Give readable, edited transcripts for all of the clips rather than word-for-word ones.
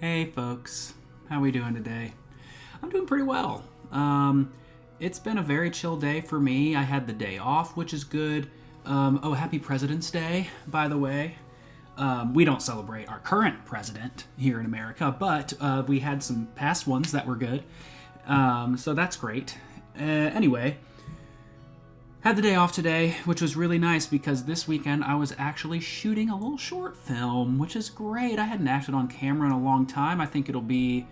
Hey folks, how we doing today? I'm doing pretty well. It's been a very chill day for me. I had the day off, which is good. Happy President's Day, by the way. We don't celebrate our current president here in America, but we had some past ones that were good. So that's great. Anyway, had the day off today, which was really nice because this weekend I was actually shooting a little short film, which is great. I hadn't acted on camera in a long time. I think it'll be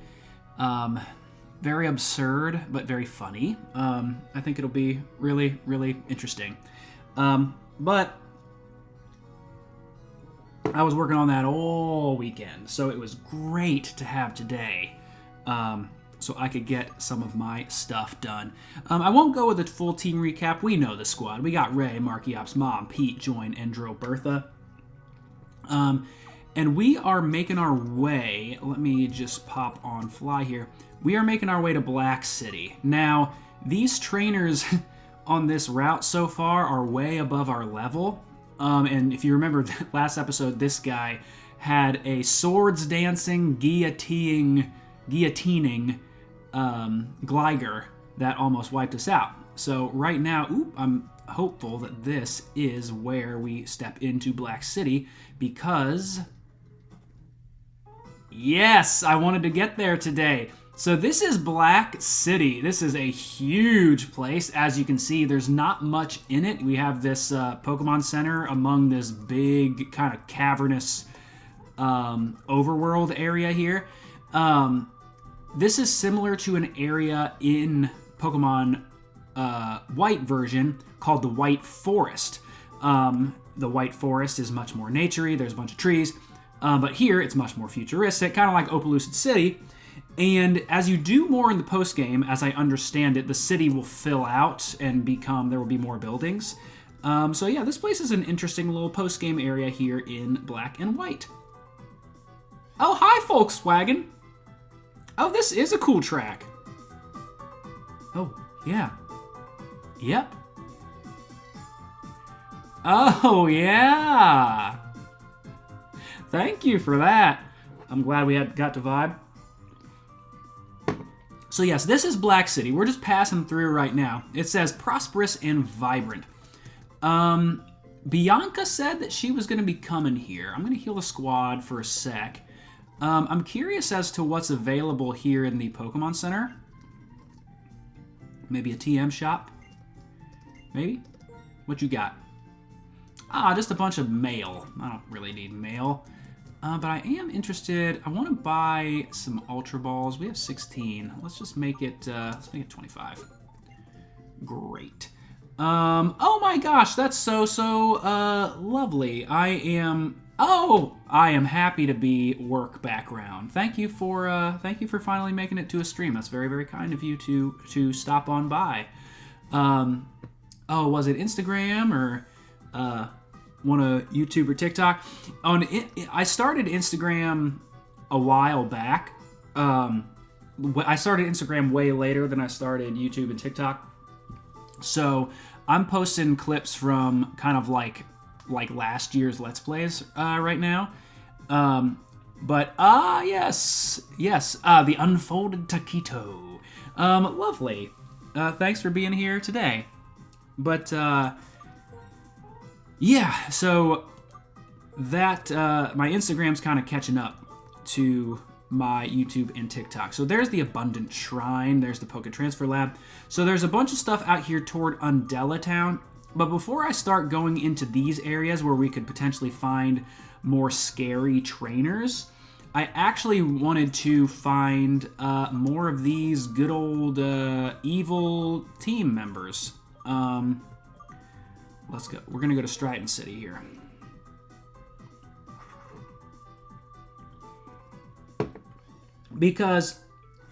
very absurd, but very funny. I think it'll be really, really interesting. But I was working on that all weekend, so it was great to have today. So I could get some of my stuff done. I won't go with a full team recap. We know the squad. We got Ray, Marky Op's mom, Pete, Join, Endro, Bertha. And we are making our way. Let me just pop on fly here. We are making our way to Black City. Now, these trainers on this route so far are way above our level. And if you remember last episode, this guy had a swords dancing, guillotining Gligar that almost wiped us out. So right now, I'm hopeful that this is where we step into Black City because, yes, I wanted to get there today. So this is Black City. This is a huge place. As you can see, there's not much in it. We have this Pokemon Center among this big kind of cavernous overworld area here. This is similar to an area in Pokemon White version called the White Forest. The White Forest is much more naturey. There's a bunch of trees. But here, it's much more futuristic, kind of like Opelucid City. And as you do more in the post-game, as I understand it, the city will fill out and there will be more buildings. So yeah, this place is an interesting little post-game area here in Black and White. Oh, hi, Volkswagen! Oh, this is a cool track. Oh, yeah. Yep. Oh, yeah. Thank you for that. I'm glad we got to vibe. So yes, this is Black City. We're just passing through right now. It says prosperous and vibrant. Bianca said that she was going to be coming here. I'm going to heal the squad for a sec. I'm curious as to what's available here in the Pokemon Center. Maybe a TM shop? Maybe? What you got? Just a bunch of mail. I don't really need mail. But I am interested. I want to buy some Ultra Balls. We have 16. Let's just make it, 25. Great. Oh my gosh, that's so lovely. I am happy to be work background. Thank you for finally making it to a stream. That's very, very kind of you to stop on by. Was it Instagram or one of YouTube or TikTok? I started Instagram a while back. I started Instagram way later than I started YouTube and TikTok. So I'm posting clips from kind of like last year's Let's Plays right now. Yes, the Unfolded Taquito. Lovely. Thanks for being here today. But, yeah, so that, my Instagram's kind of catching up to my YouTube and TikTok. So there's the Abundant Shrine, there's the Poke Transfer Lab. So there's a bunch of stuff out here toward Undella Town. But before I start going into these areas where we could potentially find more scary trainers, I actually wanted to find more of these good old evil team members. Let's go. We're going to go to Stratton City here. Because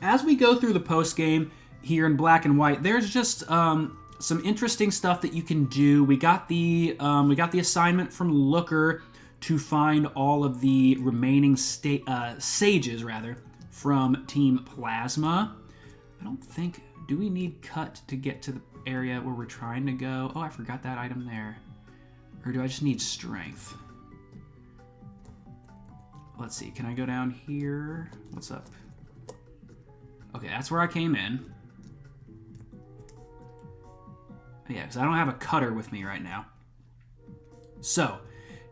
as we go through the post game here in Black and White, there's just some interesting stuff that you can do. We got the assignment from Looker to find all of the remaining sages from Team Plasma. I don't think... Do we need Cut to get to the area where we're trying to go? Oh, I forgot that item there. Or do I just need Strength? Let's see. Can I go down here? What's up? Okay, that's where I came in. Yeah, because I don't have a cutter with me right now. So,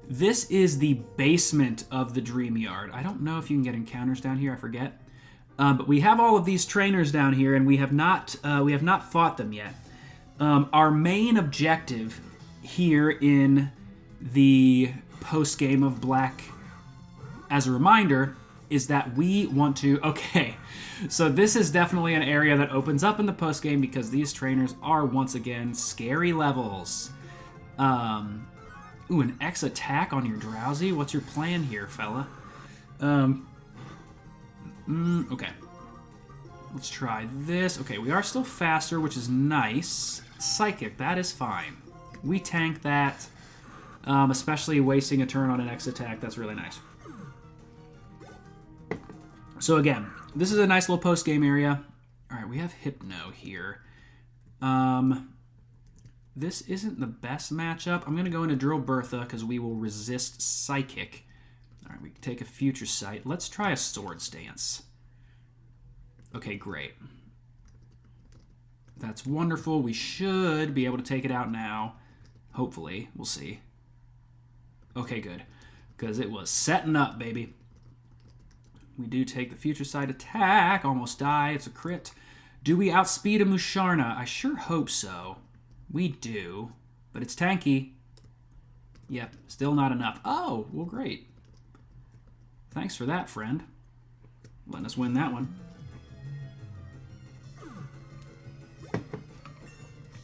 this is the basement of the Dream Yard. I don't know if you can get encounters down here. I forget. But we have all of these trainers down here, and we have not fought them yet. Our main objective here in the post-game of Black, as a reminder, is that we want to... Okay, so this is definitely an area that opens up in the post-game because these trainers are, once again, scary levels. Ooh, an X attack on your Drowsy? What's your plan here, fella? Okay. Let's try this. Okay, we are still faster, which is nice. Psychic, that is fine. We tank that, especially wasting a turn on an X attack. That's really nice. So again, this is a nice little post-game area. All right, we have Hypno here. This isn't the best matchup. I'm going to go into Drill Bertha because we will resist Psychic. All right, we can take a Future Sight. Let's try a Swords Dance. Okay, great. That's wonderful. We should be able to take it out now. Hopefully. We'll see. Okay, good. Because it was setting up, baby. We do take the Future Sight attack. Almost die. It's a crit. Do we outspeed a Musharna? I sure hope so. We do. But it's tanky. Yep, still not enough. Oh, well, great. Thanks for that, friend. Letting us win that one.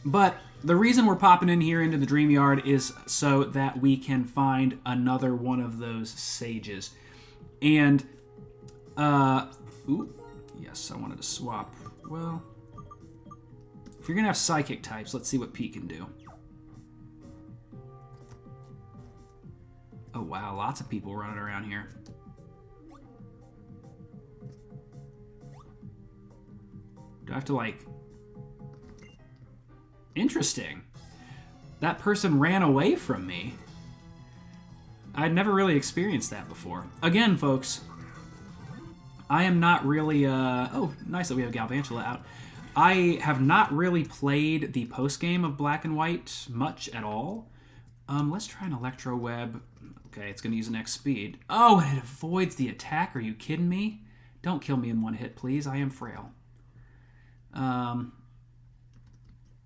But the reason we're popping in here into the Dream Yard is so that we can find another one of those sages. And, ooh, yes, I wanted to swap. Well, if you're going to have Psychic types, let's see what Pete can do. Oh, wow, lots of people running around here. Do I have to, like... Interesting. That person ran away from me. I'd never really experienced that before. Again, folks, I am not really... Oh, nice that we have Galvantula out. I have not really played the post-game of Black and White much at all. Let's try an Electro Web. Okay, it's going to use an X speed. Oh, and it avoids the attack. Are you kidding me? Don't kill me in one hit, please. I am frail.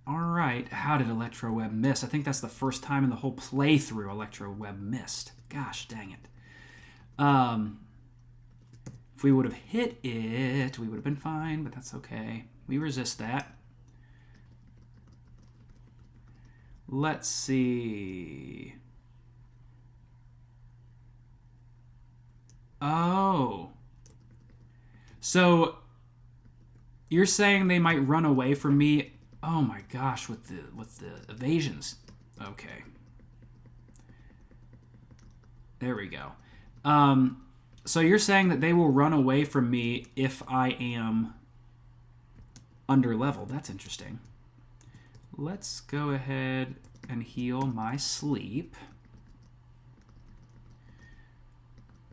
Alright, how did Electro Web miss? I think that's the first time in the whole playthrough Electro Web missed. Gosh, dang it. If we would have hit it, we would have been fine, but that's okay. We resist that. Let's see. Oh. So, you're saying they might run away from me? Oh my gosh, with the evasions. Okay. There we go. So you're saying that they will run away from me if I am under level. That's interesting. Let's go ahead and heal my sleep.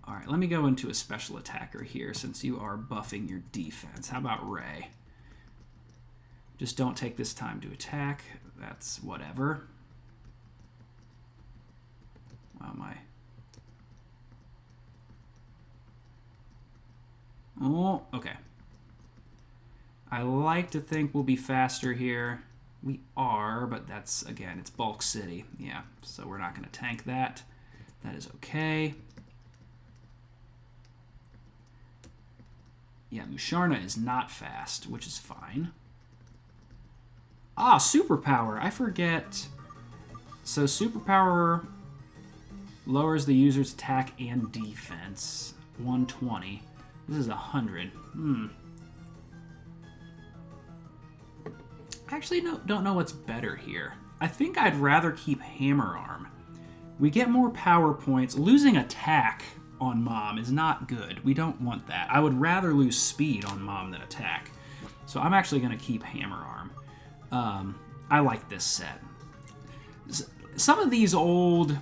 All right, let me go into a special attacker here since you are buffing your defense. How about Ray? Just don't take this time to attack. That's whatever. Wow, my... Oh, okay. I like to think we'll be faster here. We are, but that's, again, it's Bulk City. Yeah, so we're not going to tank that. That is okay. Yeah, Musharna is not fast, which is fine. Ah, Superpower. I forget. So Superpower lowers the user's attack and defense. 120. This is 100. Actually, no, don't know what's better here. I think I'd rather keep Hammer Arm. We get more power points. Losing attack on Mom is not good. We don't want that. I would rather lose speed on Mom than attack. So I'm actually going to keep Hammer Arm. I like this set. Some of these old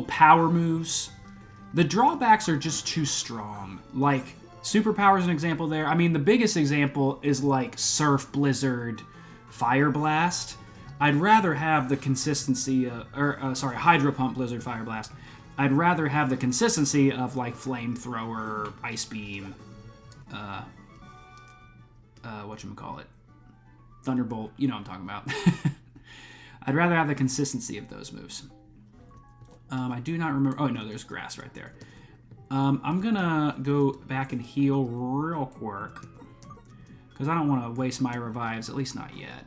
power moves The drawbacks are just too strong. Like, Superpower is an example there. I mean, the biggest example is like Surf, Blizzard, Fire Blast. I'd rather have the consistency, Hydro Pump, Blizzard, Fire Blast. I'd rather have the consistency of like Flamethrower, Ice Beam, whatchamacallit, Thunderbolt, you know what I'm talking about. I'd rather have the consistency of those moves. I do not remember. Oh, no, there's grass right there. I'm going to go back and heal real quick because I don't want to waste my revives, at least not yet.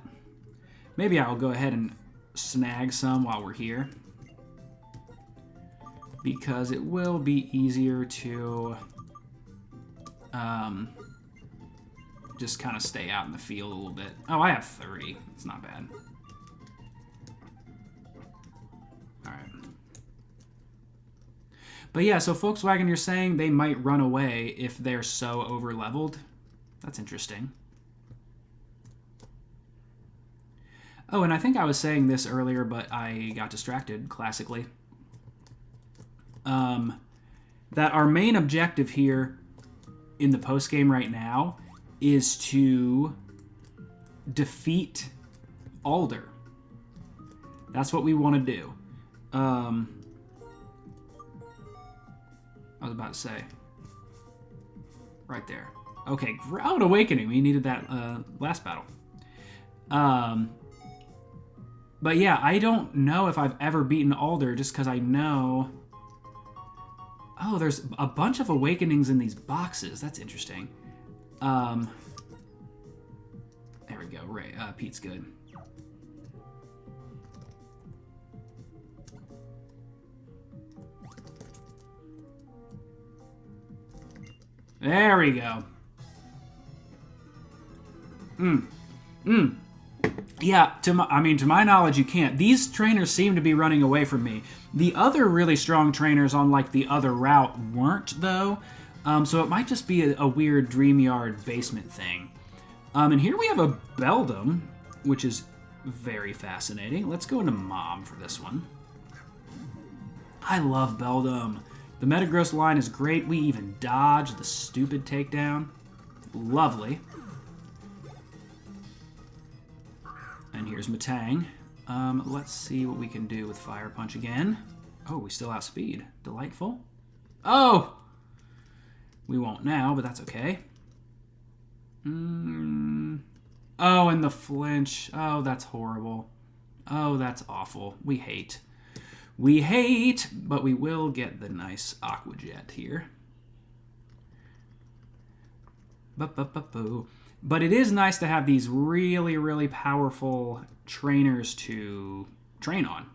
Maybe I'll go ahead and snag some while we're here because it will be easier to just kind of stay out in the field a little bit. Oh, I have 30. It's not bad. All right. But yeah, so Volkswagen, you're saying they might run away if they're so over-leveled? That's interesting. Oh, and I think I was saying this earlier, but I got distracted, classically. That our main objective here in the postgame right now is to defeat Alder. That's what we want to do. I was about to say. Right there. Okay, Ground Awakening. We needed that last battle. But yeah, I don't know if I've ever beaten Alder just because I know... Oh, there's a bunch of awakenings in these boxes. That's interesting. There we go. Ray, Pete's good. There we go. Yeah, to my knowledge, you can't. These trainers seem to be running away from me. The other really strong trainers on, like, the other route weren't, though. So it might just be a weird Dreamyard basement thing. And here we have a Beldum, which is very fascinating. Let's go into Mom for this one. I love Beldum. The Metagross line is great. We even dodge the stupid takedown. Lovely. And here's Matang. Let's see what we can do with Fire Punch again. Oh, we still outspeed. Delightful. Oh! We won't now, but that's okay. Oh, and the flinch. Oh, that's horrible. Oh, that's awful. We hate. We hate, but we will get the nice Aqua Jet here. But it is nice to have these really, really powerful trainers to train on.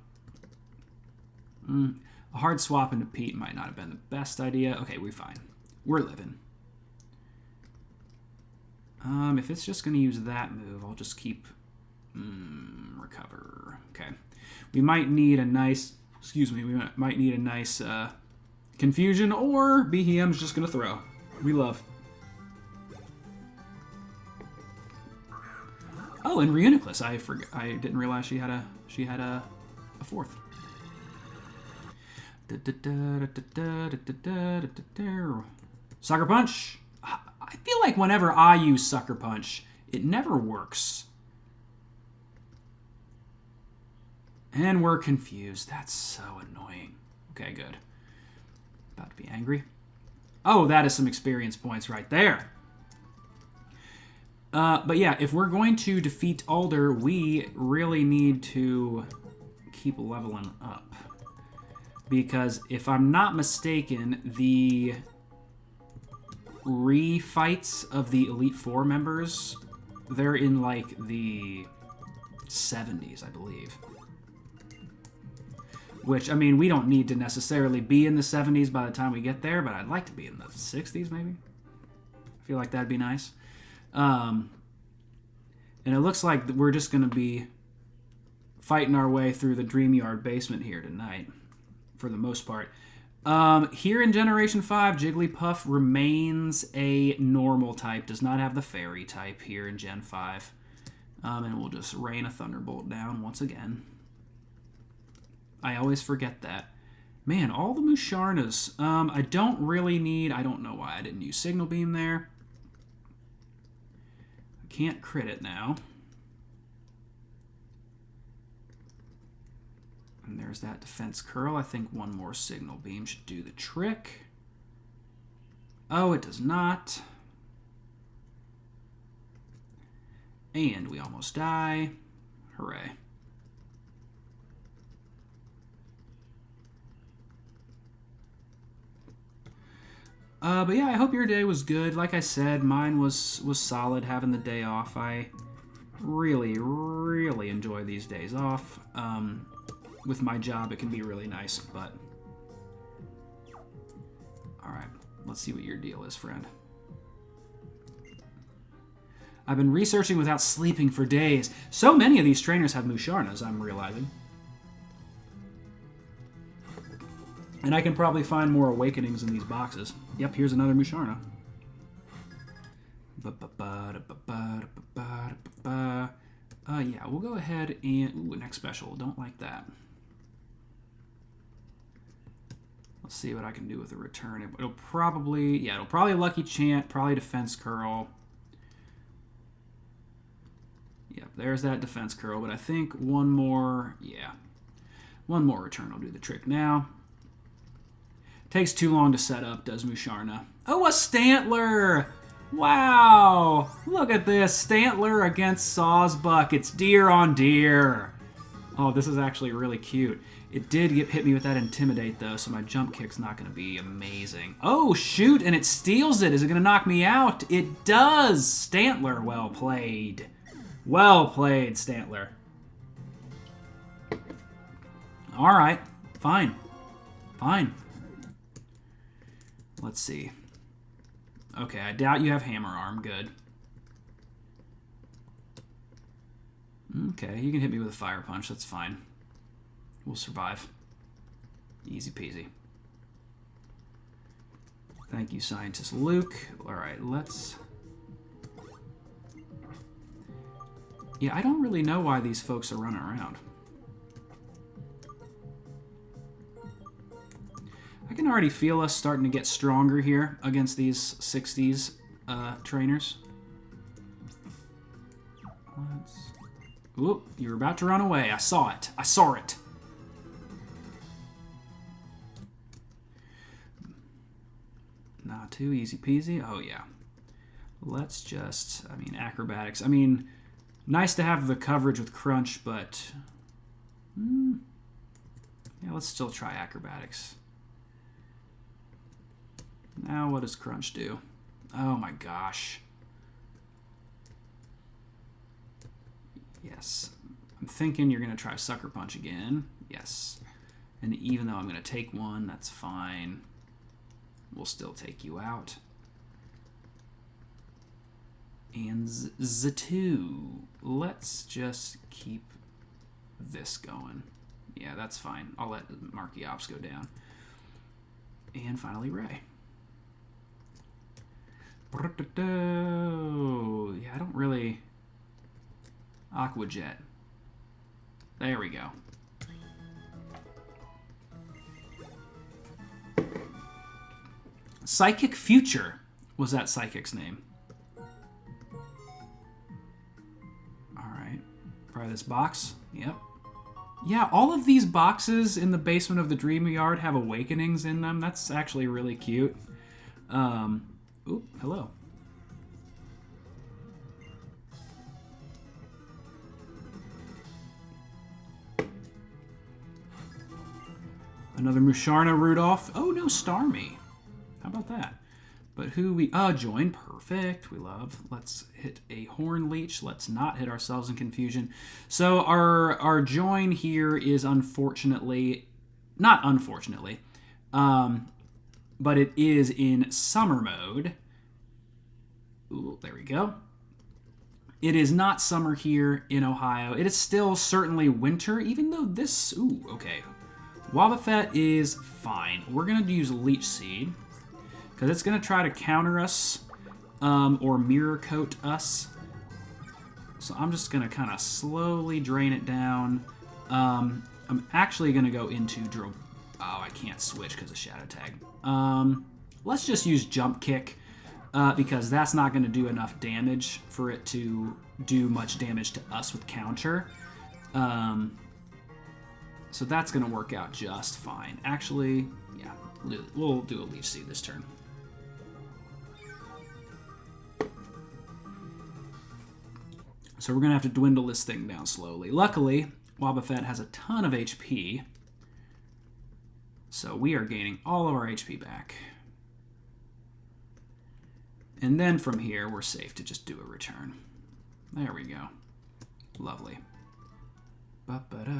A hard swap into Pete might not have been the best idea. Okay, we're fine. We're living. If it's just going to use that move, I'll just keep... recover. Okay. We might need a nice... Excuse me, we might need a nice confusion, or BHM's just going to throw. We love. Oh, and Reuniclus. I didn't realize she had a fourth. Sucker Punch. I feel like whenever I use Sucker Punch, it never works. And we're confused. That's so annoying. Okay, good. About to be angry. Oh, that is some experience points right there. But yeah, if we're going to defeat Alder, we really need to keep leveling up. Because if I'm not mistaken, the refights of the Elite Four members, they're in like the 70s, I believe. Which, I mean, we don't need to necessarily be in the 70s by the time we get there, but I'd like to be in the 60s, maybe. I feel like that'd be nice. And it looks like we're just going to be fighting our way through the Dreamyard basement here tonight, for the most part. Here in Generation 5, Jigglypuff remains a normal type, does not have the fairy type here in Gen 5. And we'll just rain a Thunderbolt down once again. I always forget that. Man, all the Musharnas. I don't really need... I don't know why I didn't use Signal Beam there. I can't crit it now. And there's that Defense Curl. I think one more Signal Beam should do the trick. Oh, it does not. And we almost die. Hooray. But yeah, I hope your day was good. Like I said, mine was solid having the day off. I really, really enjoy these days off. With my job, it can be really nice, but... Alright, let's see what your deal is, friend. I've been researching without sleeping for days. So many of these trainers have Musharnas, I'm realizing. And I can probably find more Awakenings in these boxes. Yep, here's another Musharna. Yeah, we'll go ahead and... Ooh, next special. Don't like that. Let's see what I can do with the return. It'll probably... Yeah, it'll probably Lucky Chant, probably Defense Curl. Yep, there's that Defense Curl, but I think one more... Yeah. One more return will do the trick now. Takes too long to set up, does Musharna. Oh, a Stantler! Wow! Look at this. Stantler against Sawsbuck. It's deer on deer. Oh, this is actually really cute. It did hit me with that Intimidate, though, so my jump kick's not going to be amazing. Oh, shoot, and it steals it. Is it going to knock me out? It does! Stantler, well played. Well played, Stantler. All right. Fine. Fine. Let's see. Okay, I doubt you have Hammer Arm. Good. Okay, you can hit me with a Fire Punch. That's fine. We'll survive. Easy peasy. Thank you, Scientist Luke. Alright, let's... Yeah, I don't really know why these folks are running around. I can already feel us starting to get stronger here against these 60s trainers. Ooh, you were about to run away. I saw it. I saw it. Not too easy peasy. Oh, yeah. Let's just... I mean, acrobatics. I mean, nice to have the coverage with Crunch, but... yeah, let's still try acrobatics. Now, what does Crunch do? Oh my gosh. Yes. I'm thinking you're going to try Sucker Punch again. Yes. And even though I'm going to take one, that's fine. We'll still take you out. And Z2. Let's just keep this going. Yeah, that's fine. I'll let Marky Ops go down. And finally, Ray. Yeah, I don't really... Aqua Jet. There we go. Psychic Future was that Psychic's name. Alright. Try this box. Yep. Yeah, all of these boxes in the basement of the Dream Yard have Awakenings in them. That's actually really cute. Oop, hello. Another Musharna Rudolph. Oh, no, Starmie. How about that? But who we... join. Perfect. We love. Let's hit a Horn Leech. Let's not hit ourselves in confusion. So our join here is unfortunately... Not unfortunately. But it is in summer mode. Ooh, there we go. It is not summer here in Ohio. It is still certainly winter, even though this... Ooh, okay. Wobbuffet is fine. We're going to use Leech Seed, because it's going to try to counter us, or Mirror Coat us. So I'm just going to kind of slowly drain it down. I'm actually going to go into Oh, I can't switch because of Shadow Tag. Let's just use Jump Kick because that's not going to do enough damage for it to do much damage to us with counter. So that's going to work out just fine. Actually, yeah, we'll do a Leech Seed this turn. So we're going to have to dwindle this thing down slowly. Luckily, Wobbuffet has a ton of HP. So we are gaining all of our HP back. And then from here, we're safe to just do a return. There we go. Lovely. Ba-ba-da.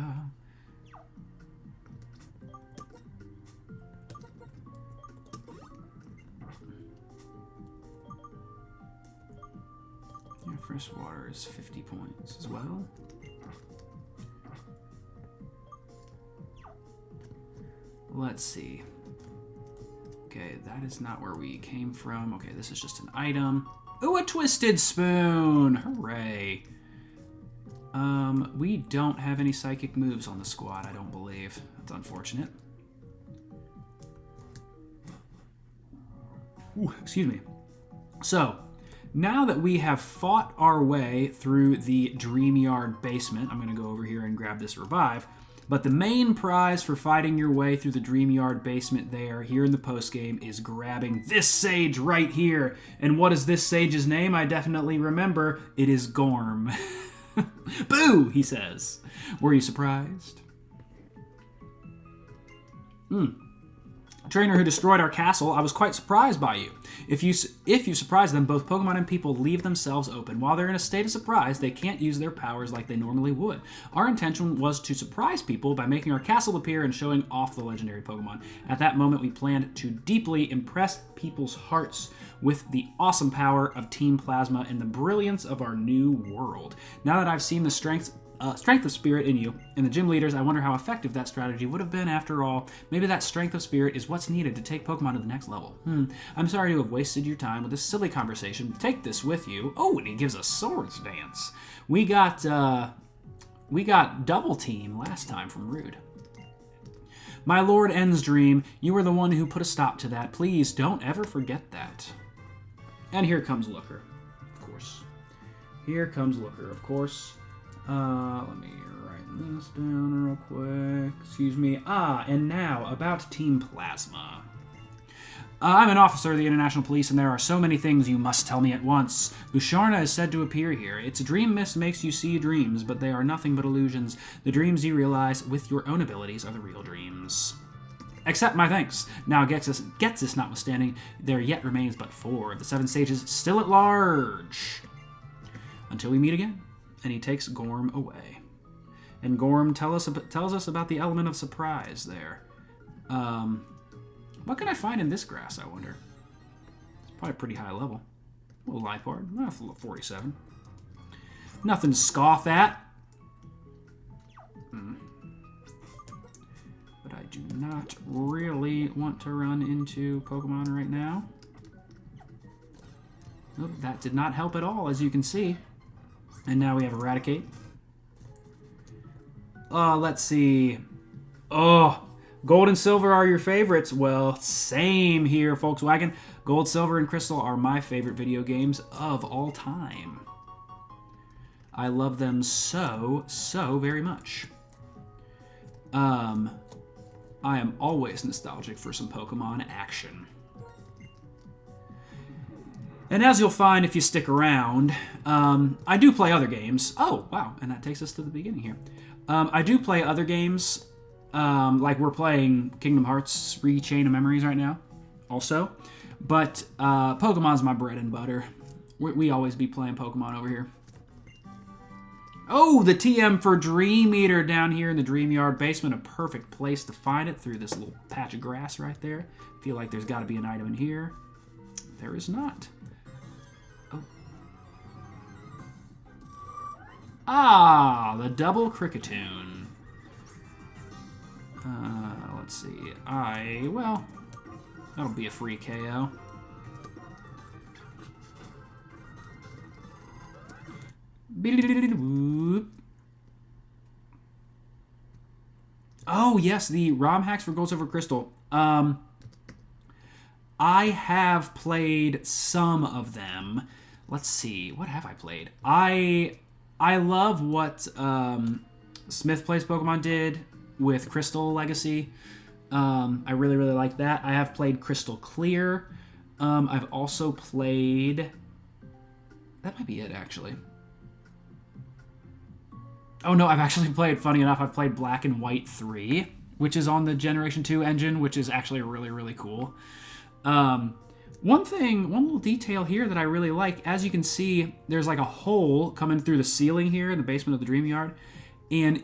Yeah, fresh water is 50 points as well. Let's see. Okay, that is not where we came from. Okay, this is just an item. Ooh, a Twisted Spoon! Hooray! We don't have any psychic moves on the squad, I don't believe. That's unfortunate. Ooh, excuse me. So, now that we have fought our way through the Dreamyard basement, I'm going to go over here and grab this revive. But the main prize for fighting your way through the Dreamyard basement here in the postgame is grabbing this sage right here. And what is this sage's name? I definitely remember. It is Gorm. Boo, he says. Were you surprised? Trainer who destroyed our castle, I was quite surprised by you. If you surprise them, both Pokemon and people leave themselves open. While they're in a state of surprise, they can't use their powers like they normally would. Our intention was to surprise people by making our castle appear and showing off the legendary Pokemon. At that moment, we planned to deeply impress people's hearts with the awesome power of Team Plasma and the brilliance of our new world. Now that I've seen the strength of spirit in you and the gym leaders, I wonder how effective that strategy would have been after all. Maybe that strength of spirit is what's needed to take Pokemon to the next level. I'm sorry to have wasted your time with this silly conversation. Take this with you. Oh, and he gives us Swords Dance. We got Double Team last time from Rude. My Lord Ensdream, you were the one who put a stop to that. Please don't ever forget that. And here comes Looker, of course. Here comes Looker, of course. Let me write this down real quick. Excuse me. And now about Team Plasma. I'm an officer of the International Police, and there are so many things you must tell me at once. Busharna is said to appear here. Its dream mist makes you see dreams, but they are nothing but illusions. The dreams you realize with your own abilities are the real dreams. Accept my thanks. Now, Ghetsis notwithstanding, there yet remains but 4 of the 7 sages still at large. Until we meet again. And he takes Gorm away. And Gorm tells us about the element of surprise there. What can I find in this grass, I wonder? It's probably pretty high level. A little Lipard. 47. Nothing to scoff at. But I do not really want to run into Pokemon right now. Nope, that did not help at all, as you can see. And now we have Eradicate. Let's see. Oh, Gold and Silver are your favorites. Well, same here, Volkswagen. Gold, Silver, and Crystal are my favorite video games of all time. I love them so very much. I am always nostalgic for some Pokemon action. And as you'll find if you stick around, I do play other games. Oh, wow, and that takes us to the beginning here. I do play other games, like we're playing Kingdom Hearts Chain of Memories right now, also. But Pokemon's my bread and butter. We always be playing Pokemon over here. Oh, the TM for Dream Eater down here in the Dreamyard basement. A perfect place to find it through this little patch of grass right there. Feel like there's got to be an item in here. There is not. The double Cricketune. Let's see. Well, that'll be a free KO. Oh, yes, the ROM hacks for Gold, Silver, Crystal. I have played some of them. Let's see. What have I played? I love what Smith Plays Pokemon did with Crystal Legacy. I really, really like that. I have played Crystal Clear. I've also played... That might be it, actually. Oh, no, I've actually played, funny enough, I've played Black and White 3, which is on the Generation 2 engine, which is actually really, really cool. One little detail here that I really like, as you can see, there's like a hole coming through the ceiling here in the basement of the Dream Yard, and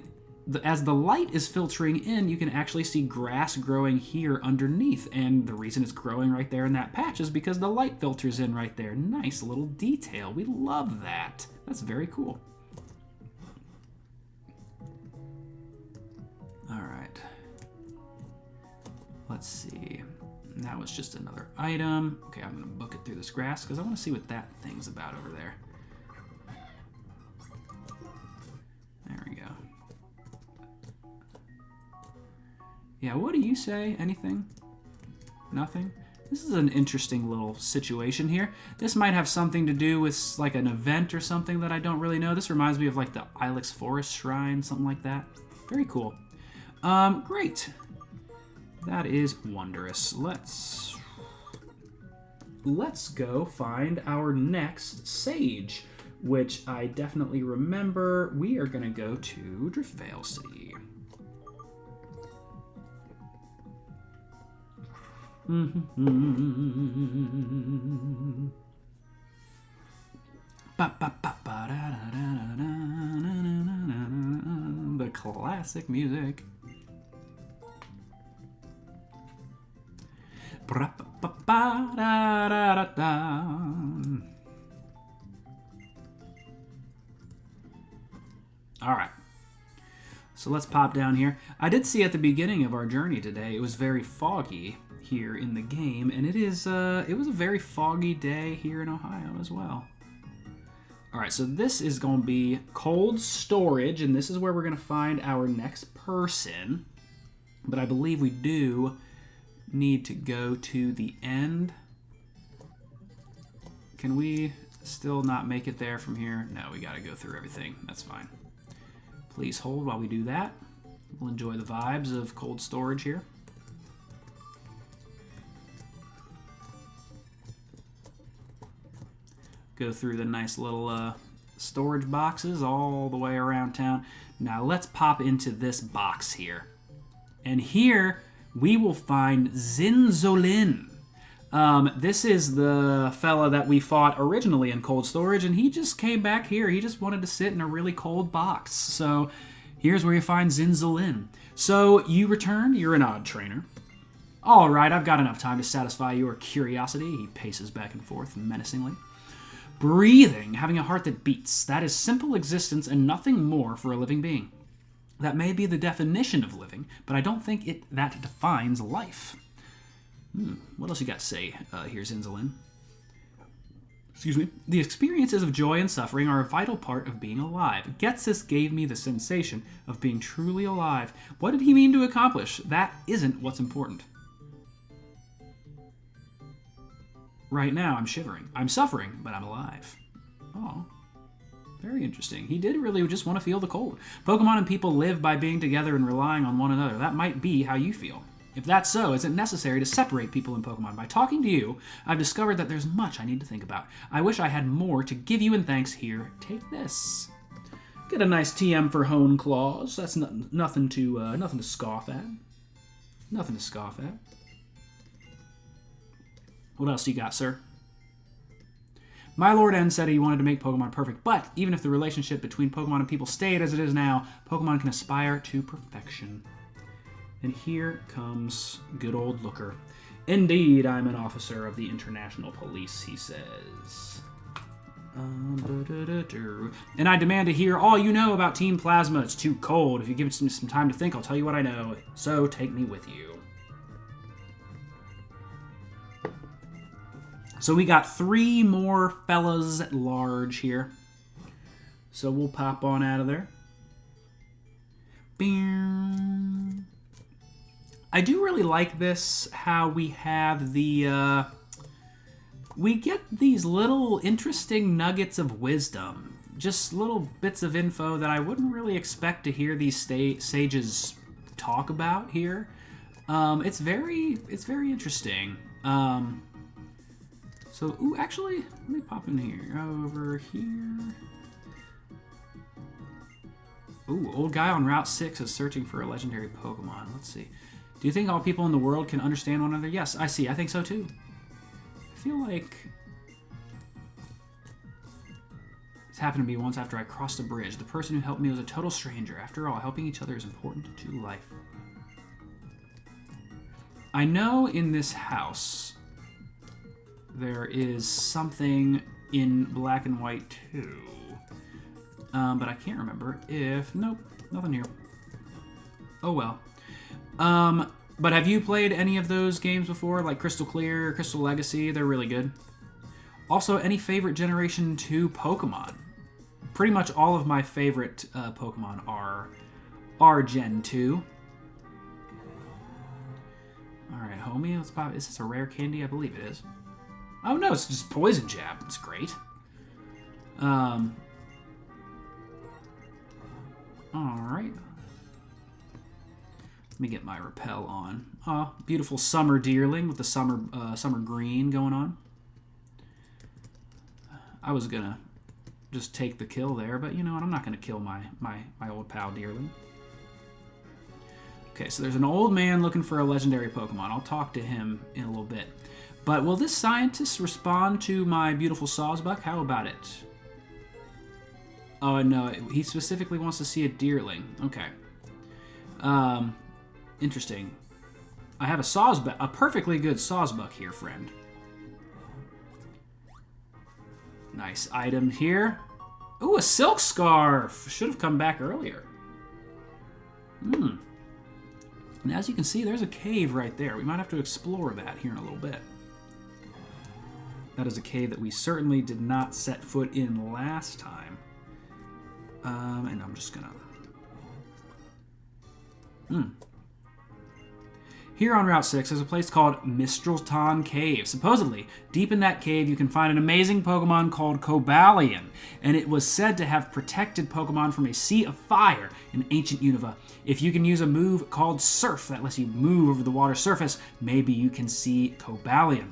as the light is filtering in, you can actually see grass growing here underneath, and the reason it's growing right there in that patch is because the light filters in right there. Nice little detail. We love that. That's very cool. All right. Let's see. That was just another item. Okay, I'm going to book it through this grass because I want to see what that thing's about over there. There we go. Yeah, what do you say? Anything? Nothing? This is an interesting little situation here. This might have something to do with like an event or something that I don't really know. This reminds me of like the Ilex Forest Shrine, something like that. Very cool. Great. That is wondrous. Let's go find our next sage, which I definitely remember. We are going to go to Driftveil City. The classic music. All right. So let's pop down here. I did see at the beginning of our journey today, it was very foggy here in the game, and it was a very foggy day here in Ohio as well. All right, so this is going to be cold storage, and this is where we're going to find our next person. But I believe we do need to go to the end. Can we still not make it there from here? No, we got to go through everything. That's fine. Please hold while we do that. We'll enjoy the vibes of cold storage here. Go through the nice little storage boxes all the way around town. Now let's pop into this box here. And here we will find Zinzolin. This is the fella that we fought originally in cold storage, and he just came back here. He just wanted to sit in a really cold box. So here's where you find Zinzolin. So you return. You're an odd trainer. All right, I've got enough time to satisfy your curiosity. He paces back and forth menacingly. Breathing, having a heart that beats. That is simple existence and nothing more for a living being. That may be the definition of living, but I don't think that defines life. What else you got to say? Here's Zinzolin. Excuse me. The experiences of joy and suffering are a vital part of being alive. Getsis gave me the sensation of being truly alive. What did he mean to accomplish? That isn't what's important. Right now, I'm shivering. I'm suffering, but I'm alive. Oh. Very interesting. He did really just want to feel the cold. Pokemon and people live by being together and relying on one another. That might be how you feel. If that's so, is it necessary to separate people in Pokemon? By talking to you, I've discovered that there's much I need to think about. I wish I had more to give you in thanks. Here, take this. Get a nice TM for Hone Claws. That's nothing to scoff at. Nothing to scoff at. What else do you got, sir? My Lord N said he wanted to make Pokemon perfect, but even if the relationship between Pokemon and people stayed as it is now, Pokemon can aspire to perfection. And here comes good old Looker. Indeed, I'm an officer of the International Police, he says. And I demand to hear all you know about Team Plasma. It's too cold. If you give me some time to think, I'll tell you what I know. So take me with you. So we got 3 more fellas at large here. So we'll pop on out of there. I do really like this, how we have the, we get these little interesting nuggets of wisdom. Just little bits of info that I wouldn't really expect to hear these sages talk about here. It's very interesting. So, ooh, actually, let me pop in here. Over here. Ooh, old guy on Route 6 is searching for a legendary Pokemon. Let's see. Do you think all people in the world can understand one another? Yes, I see. I think so, too. I feel like... This happened to me once after I crossed a bridge. The person who helped me was a total stranger. After all, helping each other is important to life. I know in this house there is something in Black and White too. But I can't remember if... Nope, nothing here. Oh well. But have you played any of those games before? Like Crystal Clear, Crystal Legacy? They're really good. Also, any favorite Generation 2 Pokemon? Pretty much all of my favorite Pokemon are Gen 2. Alright, homie, let's pop... Is this a rare candy? I believe it is. Oh no, it's just Poison Jab. It's great. Alright. Let me get my repel on. Oh, beautiful summer deerling with the summer green going on. I was gonna just take the kill there, but you know what? I'm not gonna kill my old pal deerling. Okay, so there's an old man looking for a legendary Pokemon. I'll talk to him in a little bit. But will this scientist respond to my beautiful Sawsbuck? How about it? Oh, no, he specifically wants to see a deerling. Okay. Interesting. I have a perfectly good Sawsbuck here, friend. Nice item here. Ooh, a silk scarf. Should have come back earlier. And as you can see, there's a cave right there. We might have to explore that here in a little bit. That is a cave that we certainly did not set foot in last time. And I'm just gonna... Here on Route 6 is a place called Mistralton Cave. Supposedly, deep in that cave, you can find an amazing Pokemon called Cobalion, and it was said to have protected Pokemon from a sea of fire in ancient Unova. If you can use a move called Surf that lets you move over the water surface, maybe you can see Cobalion.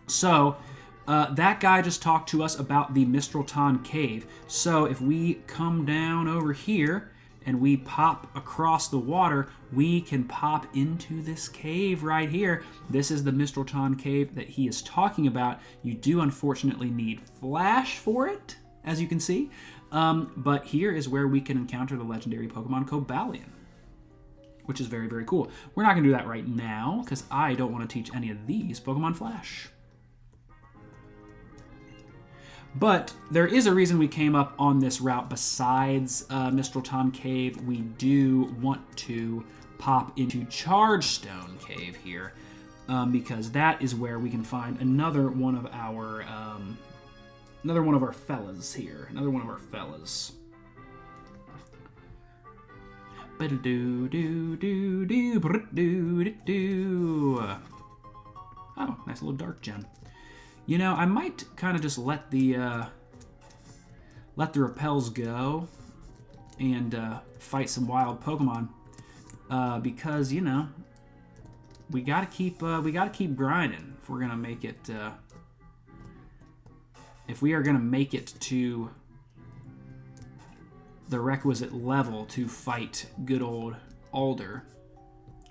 So, that guy just talked to us about the Mistralton Cave. So, if we come down over here and we pop across the water, we can pop into this cave right here. This is the Mistralton Cave that he is talking about. You do unfortunately need Flash for it, as you can see. But here is where we can encounter the legendary Pokemon Cobalion, which is very, very cool. We're not going to do that right now, because I don't want to teach any of these Pokemon Flash. But there is a reason we came up on this route besides Mistralton Cave. We do want to pop into Chargestone Cave here, because that is where we can find another one of our fellas here. Another one of our fellas. Oh, nice little dark gem. You know, I might kind of just let the repels go and fight some wild Pokemon, because you know we gotta keep grinding if we're gonna make it. If we are gonna make it to the requisite level to fight good old Alder.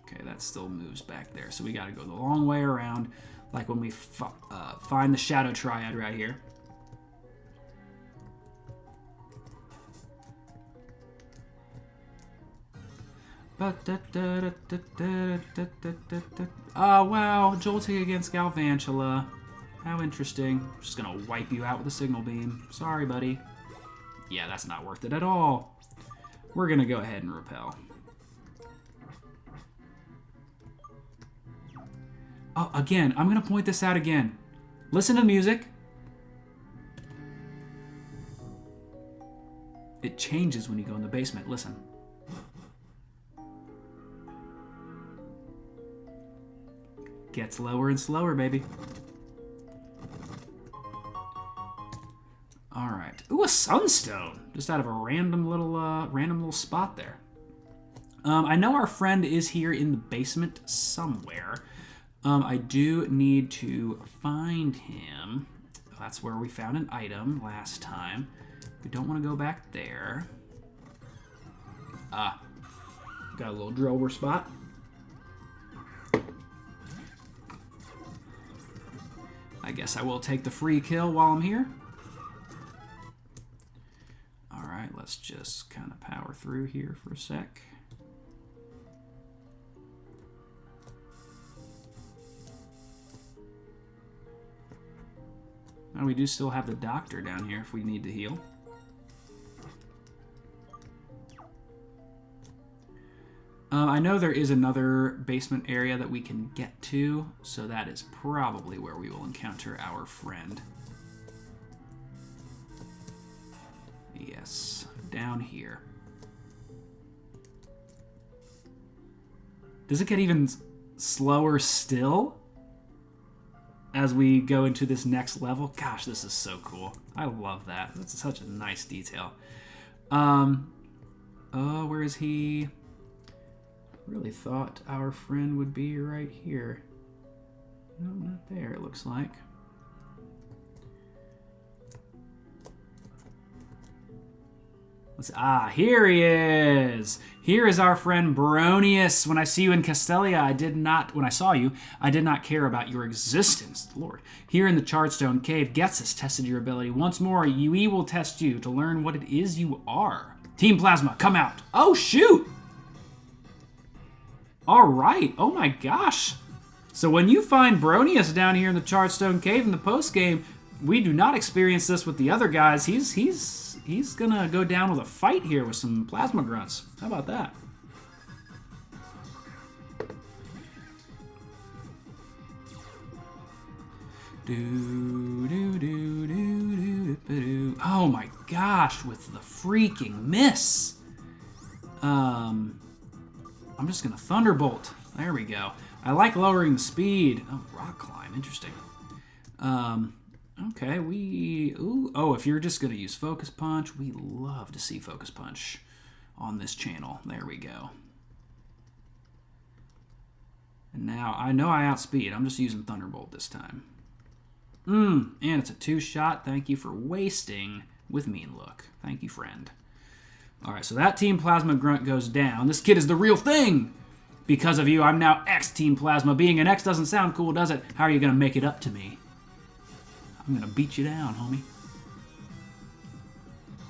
Okay, that still moves back there, so we gotta go the long way around. Like when we find the Shadow Triad right here. Oh, wow. Jolting against Galvantula. How interesting. I'm just going to wipe you out with a Signal Beam. Sorry, buddy. Yeah, that's not worth it at all. We're going to go ahead and repel. Oh, again, I'm going to point this out again. Listen to music. It changes when you go in the basement. Listen. Gets lower and slower, baby. All right. Ooh, a sunstone. Just out of a random little spot there. I know our friend is here in the basement somewhere. I do need to find him. That's where we found an item last time. We don't want to go back there. Ah. Got a little drover spot. I guess I will take the free kill while I'm here. Alright, let's just kind of power through here for a sec. And we do still have the doctor down here if we need to heal. I know there is another basement area that we can get to, so that is probably where we will encounter our friend. Yes, down here. Does it get even slower still as we go into this next level? Gosh, this is so cool. I love that. That's such a nice detail. Where is he? Really thought our friend would be right here. No, not there, it looks like. Here he is! Here is our friend Bronius. When I see you in Castelia, when I saw you, I did not care about your existence. Lord. Here in the Chartstone Cave, Getsus tested your ability. Once more, we will test you to learn what it is you are. Team Plasma, come out. Oh, shoot! All right. Oh my gosh. So when you find Bronius down here in the Chartstone Cave in the postgame, we do not experience this with the other guys. He's gonna go down with a fight here with some plasma grunts. How about that? Oh my gosh, with the freaking miss. I'm just going to Thunderbolt. There we go. I like lowering the speed. Oh, rock climb. Interesting. Okay, if you're just going to use Focus Punch, we love to see Focus Punch on this channel. There we go. And now, I know I outspeed. I'm just using Thunderbolt this time. And it's a 2-shot. Thank you for wasting with Mean Look. Thank you, friend. Alright, so that Team Plasma grunt goes down. This kid is the real thing! Because of you, I'm now X Team Plasma. Being an X doesn't sound cool, does it? How are you going to make it up to me? I'm going to beat you down, homie.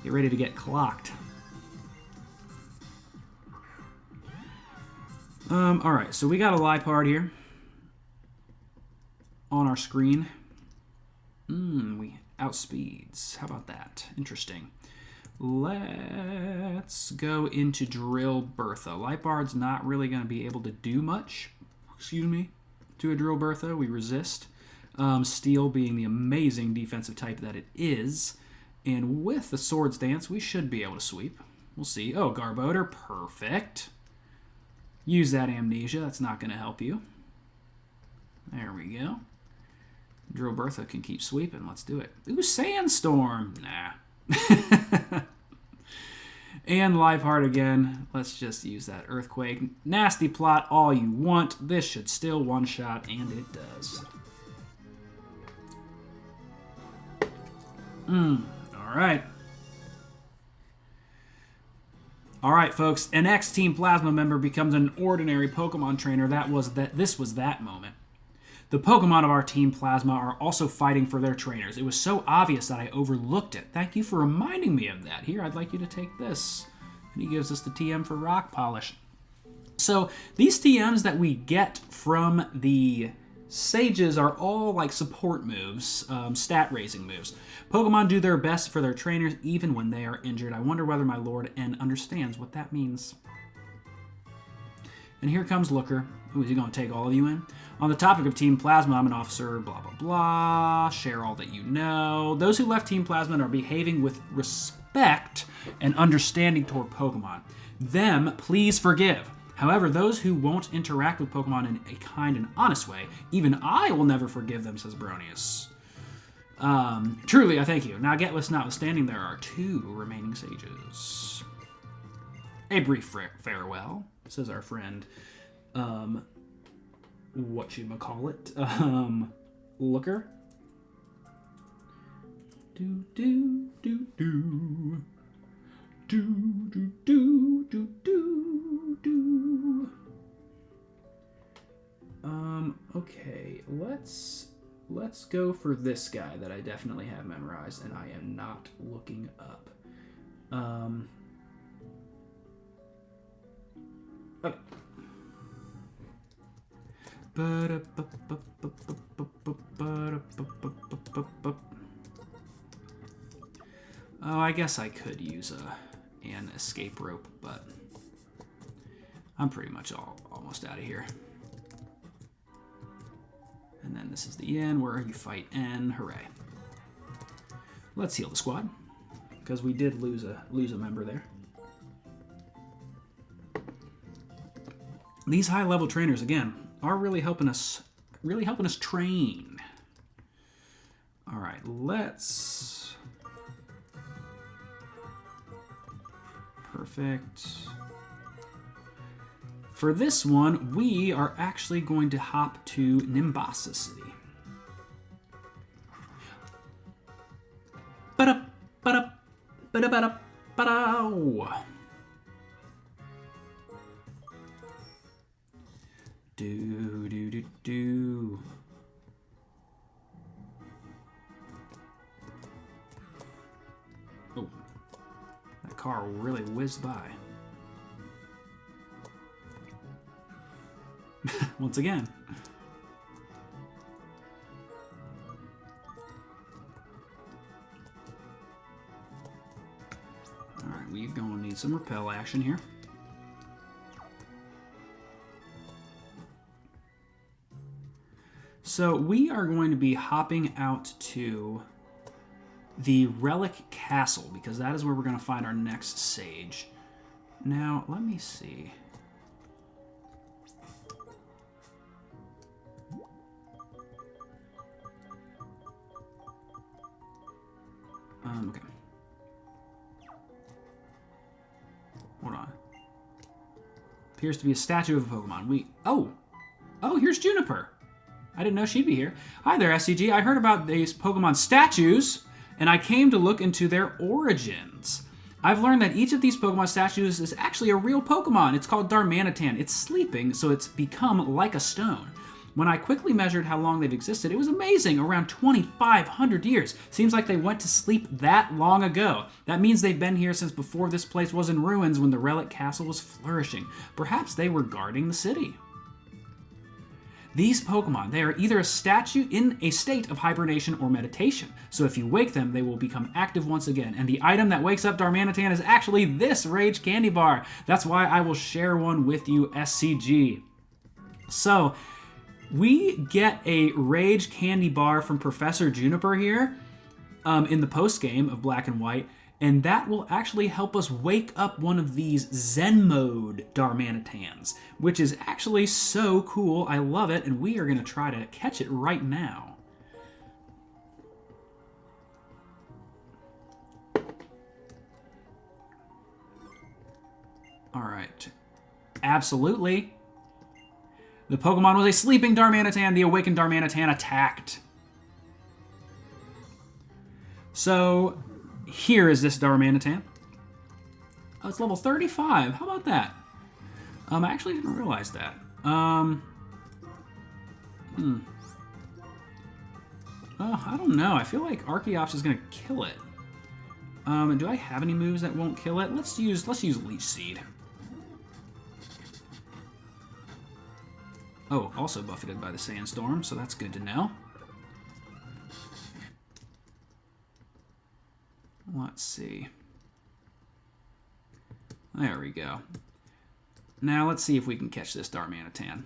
Get ready to get clocked. Alright, so we got a Lipard here on our screen. We outspeeds. How about that? Interesting. Let's go into Drill Bertha. Lipard's not really going to be able to do much, to a Drill Bertha. We resist. Steel being the amazing defensive type that it is. And with the Swords Dance, we should be able to sweep. We'll see. Oh, Garbodor. Perfect. Use that Amnesia. That's not going to help you. There we go. Drill Bertha can keep sweeping. Let's do it. Ooh, Sandstorm. Nah. And Liveheart again. Let's just use that Earthquake. Nasty plot all you want. This should still one-shot, and it does. Alright. Alright, folks. An X-Team Plasma member becomes an ordinary Pokemon trainer. This was that moment. The Pokemon of our Team Plasma are also fighting for their trainers. It was so obvious that I overlooked it. Thank you for reminding me of that. Here, I'd like you to take this. And he gives us the TM for Rock Polish. So, these TMs that we get from the Sages are all like support moves, stat-raising moves. Pokemon do their best for their trainers even when they are injured. I wonder whether my Lord N understands what that means. And here comes Looker. Ooh, is he going to take all of you in? On the topic of Team Plasma, I'm an officer, blah, blah, blah. Share all that you know. Those who left Team Plasma are behaving with respect and understanding toward Pokemon. Them, please forgive. However, those who won't interact with Pokemon in a kind and honest way, even I will never forgive them, says Bronius. Truly, I thank you. Now, Getless notwithstanding, there are 2 remaining sages. A brief farewell, says our friend, whatchamacallit, Looker. Do, do, do, do. Do, do, do, do, do, do. Okay, let's go for this guy that I definitely have memorized and I am not looking up. Okay. Oh, I guess I could use an escape rope, but I'm pretty much almost out of here. And then this is the end where you fight N. Hooray. Let's heal the squad, because we did lose a member there. These high-level trainers, again, are really helping us train. All right, let's... Perfect. For this one, we are actually going to hop to Nimbasa City. Do. Oh, that car really whizzed by. Once again. Alright, we're going to need some repel action here. So we are going to be hopping out to the Relic Castle, because that is where we're going to find our next sage. Now, let me see. Okay. Hold on. Appears to be a statue of a Pokemon. Oh, here's Juniper. I didn't know she'd be here. Hi there, SCG. I heard about these Pokemon statues, and I came to look into their origins. I've learned that each of these Pokemon statues is actually a real Pokemon. It's called Darmanitan. It's sleeping, so it's become like a stone. When I quickly measured how long they've existed, it was amazing, around 2,500 years. Seems like they went to sleep that long ago. That means they've been here since before this place was in ruins when the Relic Castle was flourishing. Perhaps they were guarding the city. These Pokemon, they are either a statue in a state of hibernation or meditation. So if you wake them, they will become active once again. And the item that wakes up Darmanitan is actually this Rage Candy Bar. That's why I will share one with you, SCG. So, we get a Rage Candy Bar from Professor Juniper here in the post-game of Black and White, and that will actually help us wake up one of these Zen Mode Darmanitans, which is actually so cool. I love it, and we are going to try to catch it right now. All right. Absolutely. The Pokemon was a sleeping Darmanitan. The awakened Darmanitan attacked. So, here is this Darmanitan. Oh, it's level 35. How about that? I actually didn't realize that. Oh, I don't know. I feel like Archeops is going to kill it. And do I have any moves that won't kill it? Let's use Leech Seed. Oh, also buffeted by the Sandstorm, so that's good to know. Let's see. There we go. Now let's see if we can catch this Darmanitan.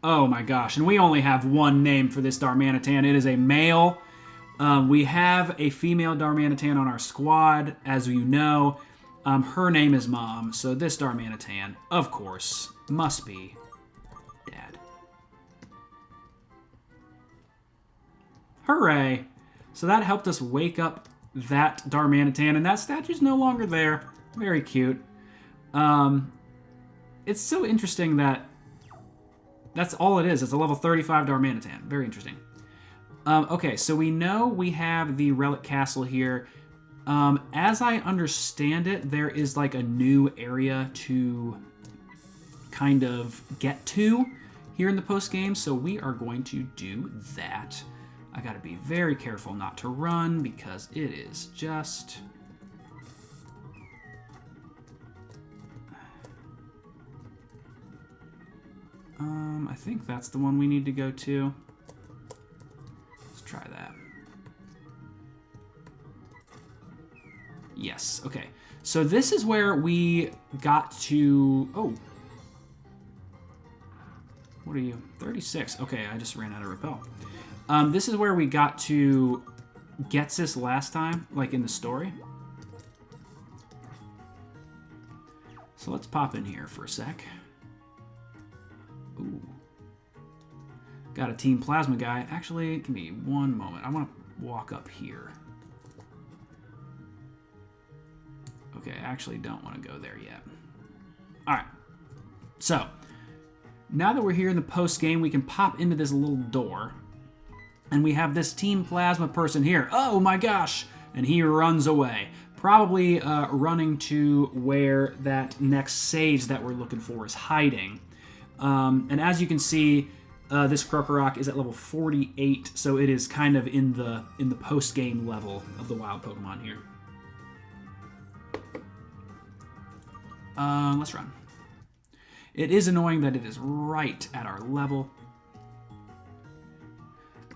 Oh my gosh, and we only have one name for this Darmanitan. It is a male. We have a female Darmanitan on our squad, as you know. Her name is Mom, so this Darmanitan, of course, must be Dad. Hooray! So that helped us wake up that Darmanitan, and that statue's no longer there. Very cute. It's so interesting that that's all it is. It's a level 35 Darmanitan. Very interesting. Okay, so we know we have the Relic Castle here. As I understand it, there is like a new area to kind of get to here in the post-game, so we are going to do that. I gotta be very careful not to run because it is just... I think that's the one we need to go to. Let's try that. Yes, okay. So this is where we got to... Oh. What are you? 36. Okay, I just ran out of repel. This is where we got to Getsis last time, like in the story. So let's pop in here for a sec. Ooh. Got a Team Plasma guy. Actually, give me one moment. I want to walk up here. Okay, I actually don't want to go there yet. Alright. So, now that we're here in the post-game, we can pop into this little door. And we have this Team Plasma person here. Oh my gosh! And he runs away. Probably running to where that next sage that we're looking for is hiding. And as you can see, this Krokorok is at level 48, so it is kind of in the post-game level of the wild Pokemon here. Let's run. It is annoying that it is right at our level.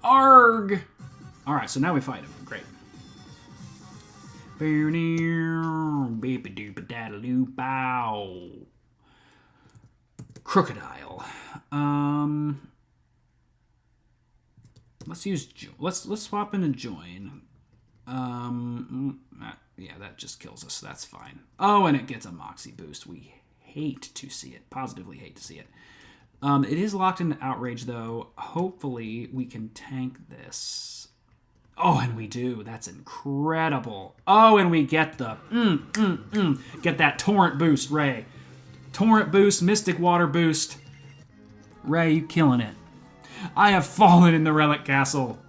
Arg! Alright, so now we fight him. Great. Crocodile. Let's use... Let's swap into Join. Yeah, that just kills us. That's fine. Oh, and it gets a Moxie boost. We hate to see it. Positively hate to see it. It is locked into Outrage, though. Hopefully, we can tank this. Oh, and we do. That's incredible. Oh, and we get the... Get that Torrent boost, Ray. Torrent boost, Mystic Water boost. Ray, you killing it. I have fallen in the Relic Castle.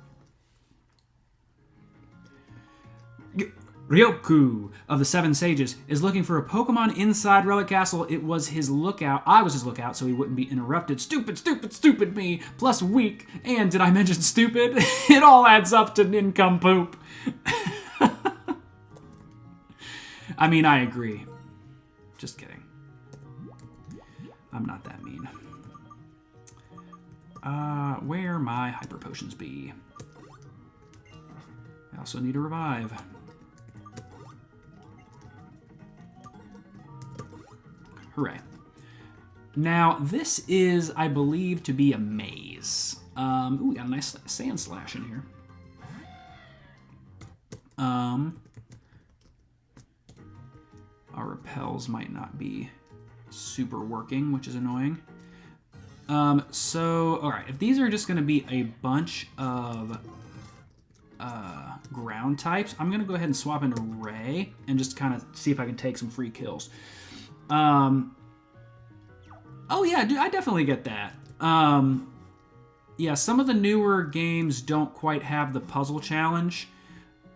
Ryoku of the Seven Sages is looking for a Pokemon inside Relic Castle. It was his lookout. I was his lookout, so he wouldn't be interrupted. Stupid, stupid, stupid me. Plus weak. And did I mention stupid? It all adds up to nincompoop. I mean, I agree. Just kidding. I'm not that mean. Where my Hyper Potions be? I also need a revive. Hooray. Now, this is, I believe, to be a maze. Ooh, we got a nice Sand Slash in here. Our repels might not be super working, which is annoying. So, alright, if these are just going to be a bunch of ground types, I'm going to go ahead and swap into Ray and just kind of see if I can take some free kills. Oh yeah, dude, I definitely get that. Yeah, some of the newer games don't quite have the puzzle challenge.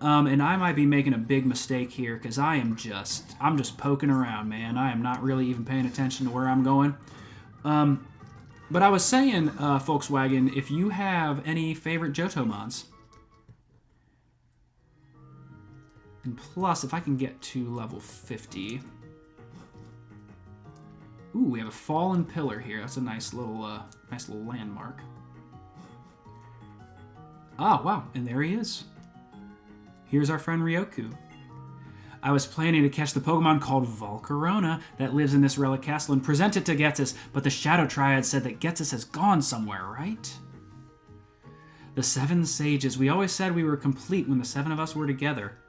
And I might be making a big mistake here because I'm just poking around, man. I am not really even paying attention to where I'm going. But I was saying, Volkswagen, if you have any favorite Johtomons, and plus, if I can get to level 50... Ooh, we have a fallen pillar here. That's a nice little landmark. Ah, wow, and there he is. Here's our friend Ryoku. I was planning to catch the Pokemon called Volcarona that lives in this Relic Castle and present it to Getsis, but the Shadow Triad said that Getsis has gone somewhere, right? The Seven Sages. We always said we were complete when the seven of us were together.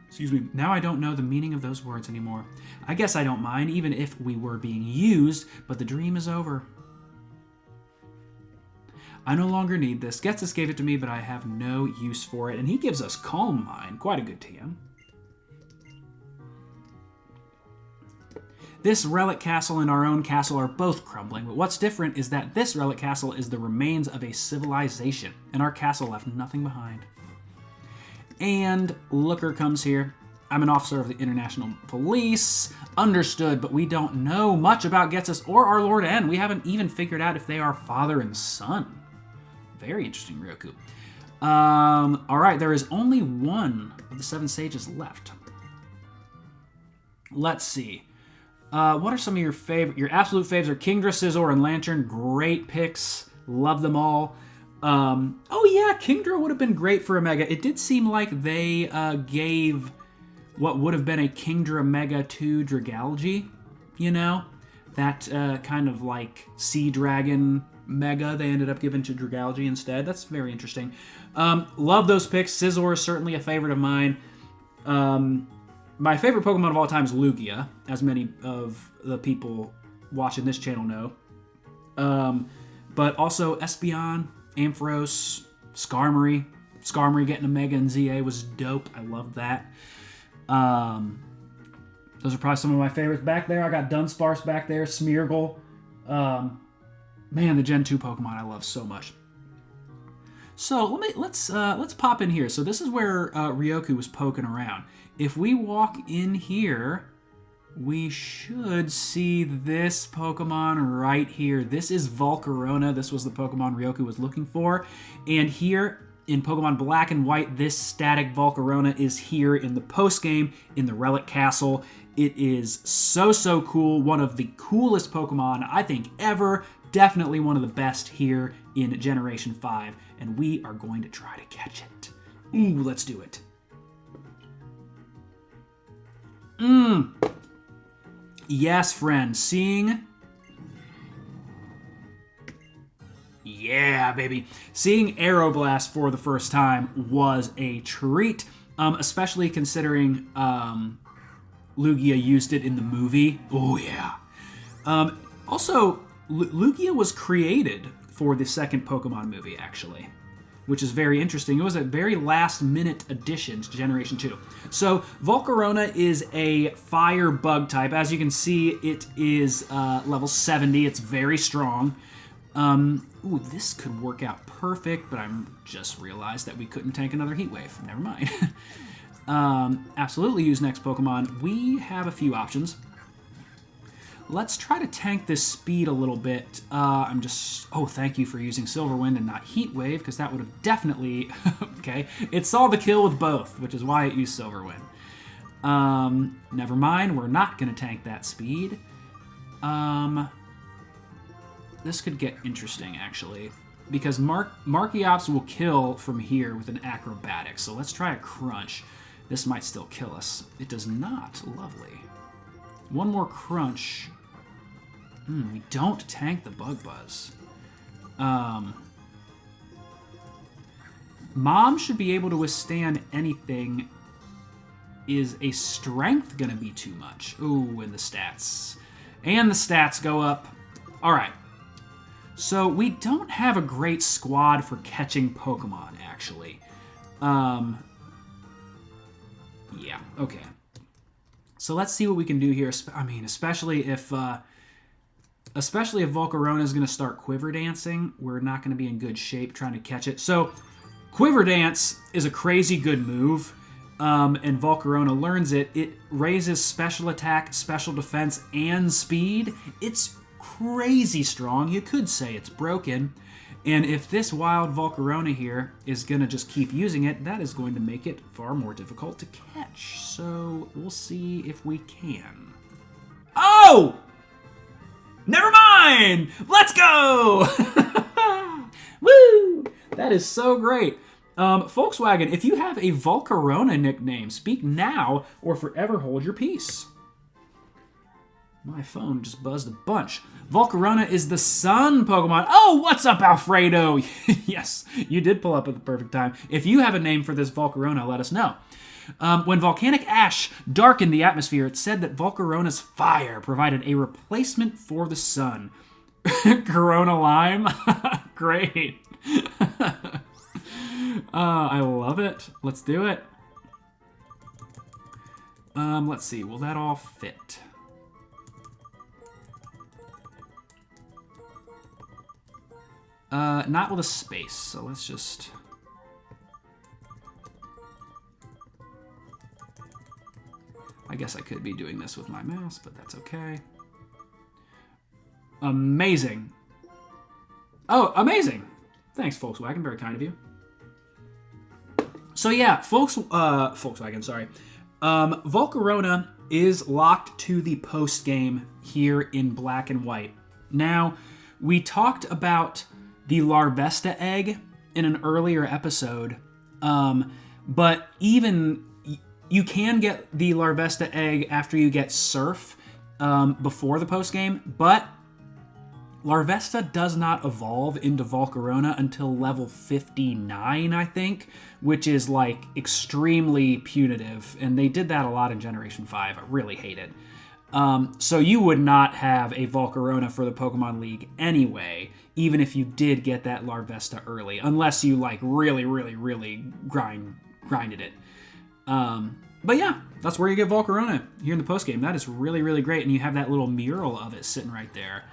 Excuse me. Now I don't know the meaning of those words anymore. I guess I don't mind, even if we were being used, but the dream is over. I no longer need this. Getsus gave it to me, but I have no use for it. And he gives us Calm Mind. Quite a good TM. This relic castle and our own castle are both crumbling, but what's different is that this relic castle is the remains of a civilization, and our castle left nothing behind. And Looker comes here. I'm an officer of the International Police. Understood, but we don't know much about Getsus or our Lord N. We haven't even figured out if they are father and son. Very interesting, Ryoku. Alright, there is only one of the 7 sages left. Let's see. What are some of your absolute faves are Kingdra, Scizor, and Lantern. Great picks. Love them all. Oh yeah, Kingdra would have been great for a Mega. It did seem like they gave what would have been a Kingdra Mega to Dragalge, you know? That kind of like Sea Dragon Mega they ended up giving to Dragalge instead. That's very interesting. Love those picks. Scizor is certainly a favorite of mine. My favorite Pokemon of all time is Lugia, as many of the people watching this channel know. But also Espeon, Ampharos, Skarmory. Skarmory getting a Mega in ZA was dope. I loved that. Those are probably some of my favorites. Back there, I got Dunsparce back there, Smeargle. Man, the Gen 2 Pokemon I love so much. So let's pop in here. So this is where Ryoku was poking around. If we walk in here, we should see this Pokemon right here. This is Volcarona. This was the Pokemon Ryoku was looking for. And here in Pokemon Black and White, this static Volcarona is here in the post-game in the Relic Castle. It is so cool. One of the coolest Pokemon, I think, ever. Definitely one of the best here in Generation 5. And we are going to try to catch it. Ooh, let's do it. Yes, friend. Seeing... Yeah, baby. Seeing Aeroblast for the first time was a treat. Especially considering Lugia used it in the movie. Oh, yeah. Also, Lugia was created for the second Pokemon movie, actually, which is very interesting. It was a very last-minute addition to Generation 2. So, Volcarona is a fire bug type. As you can see, it is level 70. It's very strong. Ooh, this could work out perfect, but I just realized that we couldn't tank another Heat Wave. Never mind. Absolutely use next Pokemon. We have a few options. Let's try to tank this speed a little bit. Oh, thank you for using Silver Wind and not Heat Wave, because that would have definitely... Okay, it saw the kill with both, which is why it used Silver Wind. Never mind, we're not going to tank that speed. This could get interesting, actually, because Markiops will kill from here with an Acrobatics, so let's try a Crunch. This might still kill us. It does not. Lovely. One more Crunch. We don't tank the Bug Buzz. Mom should be able to withstand anything. Is a Strength going to be too much? Ooh, and the stats. And the stats go up. All right. So we don't have a great squad for catching Pokemon, actually. Yeah, okay. So let's see what we can do here. I mean, especially if Volcarona is going to start Quiver Dancing, we're not going to be in good shape trying to catch it. So Quiver Dance is a crazy good move, and Volcarona learns it. It raises special attack, special defense, and speed. It's crazy strong. You could say it's broken. And if this wild Volcarona here is going to just keep using it, that is going to make it far more difficult to catch. So we'll see if we can. Oh! Never mind! Let's go! Woo! That is so great. Volkswagen, if you have a Volcarona nickname, speak now or forever hold your peace. My phone just buzzed a bunch. Volcarona is the sun Pokemon. Oh, what's up, Alfredo? Yes, you did pull up at the perfect time. If you have a name for this Volcarona, let us know. When volcanic ash darkened the atmosphere, it said that Volcarona's fire provided a replacement for the sun. Corona Lime? Great. I love it. Let's do it. Let's see. Will that all fit? Not with a space, so let's just... I guess I could be doing this with my mouse, but that's okay. Amazing. Oh, amazing. Thanks, Volkswagen. Very kind of you. So yeah, Volkswagen, sorry. Volcarona is locked to the post game here in Black and White. Now, we talked about the Larvesta egg in an earlier episode, but even you can get the Larvesta egg after you get Surf before the post game, but Larvesta does not evolve into Volcarona until level 59, I think, which is like extremely punitive, and they did that a lot in Generation 5. I really hate it. So you would not have a Volcarona for the Pokemon League anyway, even if you did get that Larvesta early, unless you like really grinded it. But yeah, that's where you get Volcarona here in the postgame. That is really great, and you have that little mural of it sitting right there.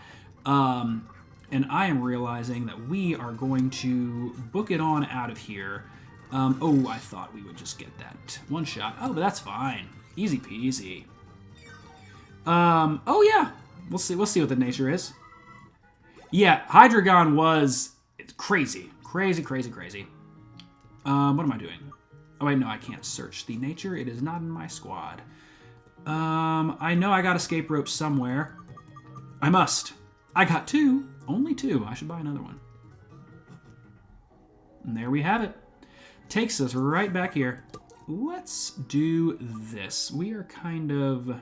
And I am realizing that we are going to book it on out of here. Oh, I thought we would just get that one shot. Oh, but that's fine. Easy peasy. Oh yeah, we'll see what the nature is. Yeah, Hydreigon was crazy. What am I doing? Oh wait, no, I can't search the nature. It is not in my squad. I know I got escape rope somewhere. I must. I got 2. Only 2. I should buy another one. And there we have it. Takes us right back here. Let's do this. We are kind of...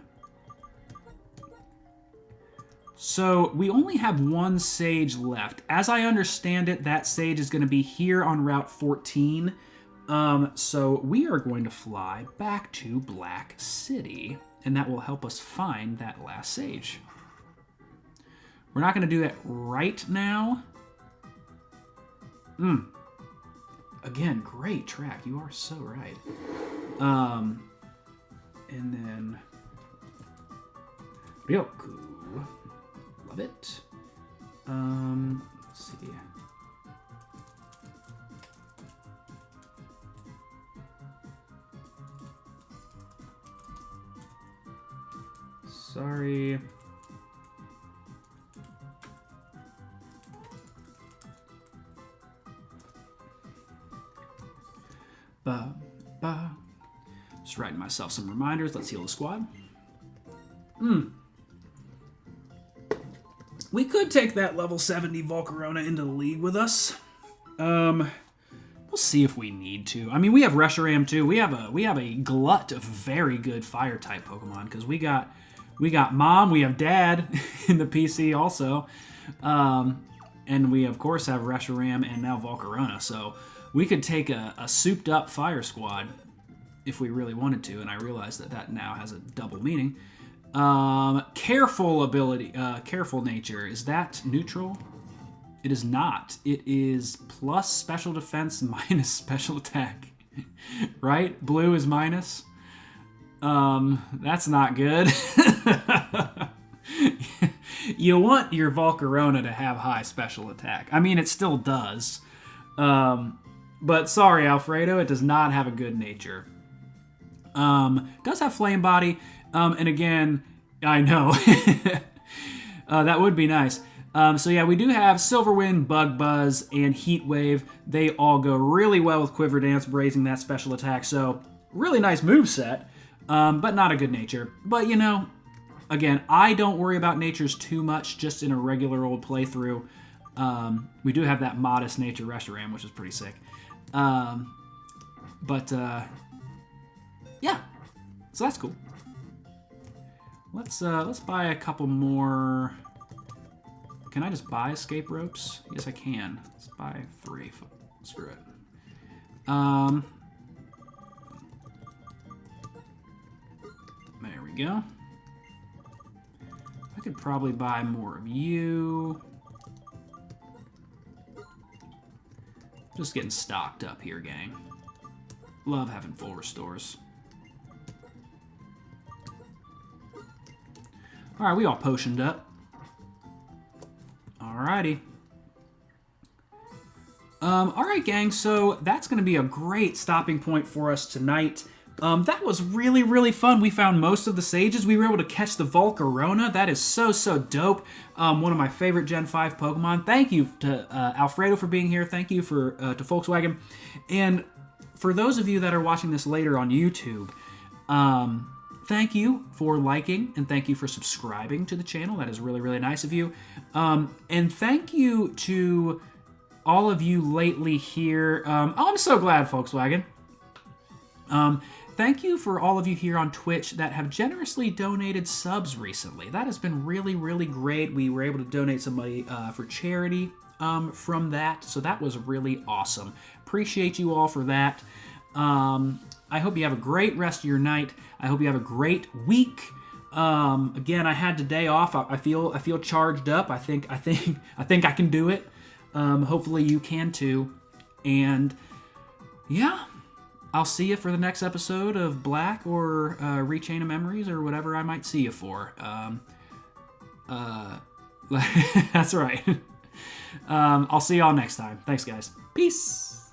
So, we only have 1 sage left. As I understand it, that sage is going to be here on Route 14. So, we are going to fly back to Black City, and that will help us find that last sage. We're not going to do that right now. Again, great track. You are so right. And then... Ryoku. Love it. Let's see. Sorry. Just writing myself some reminders. Let's heal the squad. We could take that level 70 Volcarona into the league with us. We'll see if we need to. I mean, we have Reshiram too. We have a glut of very good fire type Pokemon because we got Mom, we have Dad in the PC also, and we of course have Reshiram and now Volcarona. So we could take a souped up fire squad if we really wanted to, and I realize that now has a double meaning. Careful ability, careful nature. Is that neutral? It is not. It is plus special defense minus special attack. Right? Blue is minus. That's not good. You want your Volcarona to have high special attack. I mean, it still does. But sorry, Alfredo, it does not have a good nature. Does have Flame Body, and again, I know, that would be nice. So yeah, we do have Silverwind, Bug Buzz, and Heat Wave. They all go really well with Quiver Dance, raising that special attack, so really nice moveset, but not a good nature. But you know, again, I don't worry about natures too much, just in a regular old playthrough. We do have that modest nature Reshiram, which is pretty sick. Yeah, so that's cool. Let's buy a couple more. Can I just buy escape ropes? Yes, I can. Let's buy 3. Screw it. There we go. I could probably buy more of you. Just getting stocked up here, gang. Love having full restores. Alright, we all potioned up. Alrighty. Alright, gang, so that's going to be a great stopping point for us tonight. That was really, really fun. We found most of the sages. We were able to catch the Volcarona. That is so, so dope. One of my favorite Gen 5 Pokemon. Thank you to Alfredo for being here. Thank you to Volkswagen. And for those of you that are watching this later on YouTube, thank you for liking and thank you for subscribing to the channel. That is really, really nice of you. And thank you to all of you lately here. Oh, I'm so glad, Volkswagen. Thank you for all of you here on Twitch that have generously donated subs recently. That has been really, really great. We were able to donate some money for charity from that, so that was really awesome. Appreciate you all for that. I hope you have a great rest of your night. I hope you have a great week. Again, I had the day off. I feel charged up. I think I can do it. Hopefully you can too. And yeah. I'll see you for the next episode of Black or Rechain of Memories or whatever I might see you for. That's right. I'll see y'all next time. Thanks, guys. Peace.